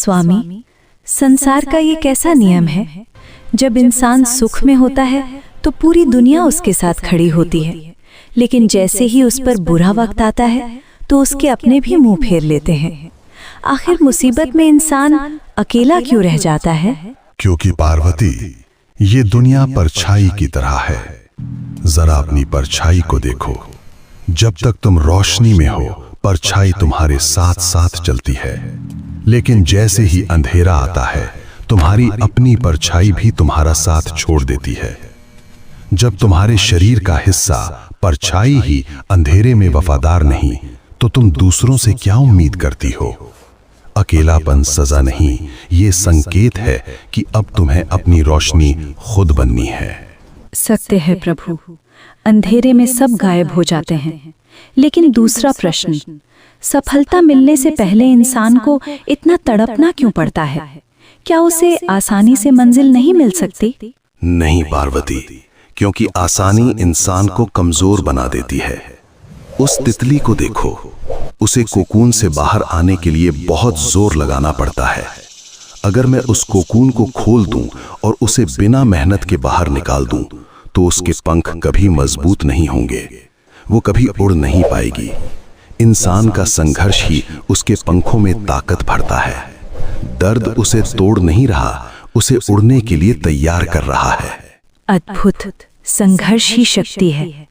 स्वामी, संसार का ये कैसा नियम है, जब इंसान सुख में होता है तो पूरी दुनिया उसके साथ खड़ी होती है, लेकिन जैसे ही उस पर बुरा वक्त आता है तो उसके अपने भी मुंह फेर लेते हैं। आखिर मुसीबत में इंसान अकेला क्यों रह जाता है? क्योंकि पार्वती, ये दुनिया परछाई की तरह है। जरा अपनी परछाई को देखो। जब तक तुम रोशनी में हो, परछाई तुम्हारे साथ साथ चलती है, लेकिन जैसे ही अंधेरा आता है, तुम्हारी अपनी परछाई भी तुम्हारा साथ छोड़ देती है। जब तुम्हारे शरीर का हिस्सा परछाई ही अंधेरे में वफादार नहीं, तो तुम दूसरों से क्या उम्मीद करती हो? अकेलापन सजा नहीं, ये संकेत है कि अब तुम्हें अपनी रोशनी खुद बननी है। सत्य है प्रभु, अंधेरे में सब गायब हो जाते हैं, लेकिन दूसरा प्रश्न, सफलता मिलने से पहले इंसान को इतना तड़पना क्यों पड़ता है? क्या उसे आसानी से मंजिल नहीं मिल सकती? नहीं पार्वती, क्योंकि आसानी इंसान को कमजोर बना देती है। उस तितली को देखो, उसे कोकून से बाहर आने के लिए बहुत जोर लगाना पड़ता है। अगर मैं उस कोकून को खोल दूं और उसे बिना मेहनत के बाहर निकाल दूं, तो उसके पंख कभी मजबूत नहीं होंगे, वो कभी उड़ नहीं पाएगी। इंसान का संघर्ष ही उसके पंखों में ताकत भरता है। दर्द उसे तोड़ नहीं रहा, उसे उड़ने के लिए तैयार कर रहा है। अद्भुत, संघर्ष ही शक्ति है।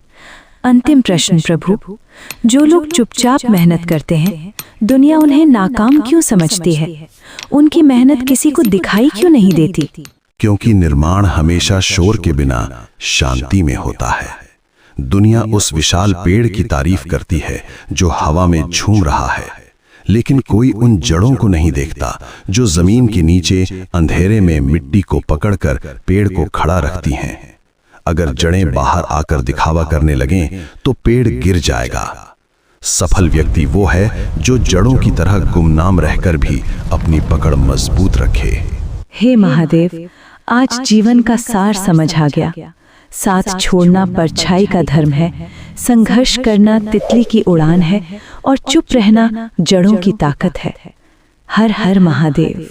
अंतिम प्रश्न प्रभु, जो लोग चुपचाप मेहनत करते हैं, दुनिया उन्हें नाकाम क्यों समझती है? उनकी मेहनत किसी को दिखाई क्यों नहीं देती? क्योंकि निर्माण हमेशा शोर के बिना शांति में होता है। दुनिया उस विशाल पेड़ की तारीफ करती है जो हवा में झूम रहा है, लेकिन कोई उन जड़ों को नहीं देखता जो जमीन के नीचे अंधेरे में मिट्टी को पकड़कर पेड़ को खड़ा रखती हैं। अगर जड़ें बाहर आकर दिखावा करने लगें तो पेड़ गिर जाएगा। सफल व्यक्ति वो है जो जड़ों की तरह गुमनाम रहकर भी अपनी पकड़ मजबूत रखे। हे महादेव, आज जीवन का सार समझ आ गया। साथ छोड़ना परछाई का धर्म है, संघर्ष करना तितली की उड़ान है, और चुप रहना जड़ों की ताकत है। हर हर महादेव।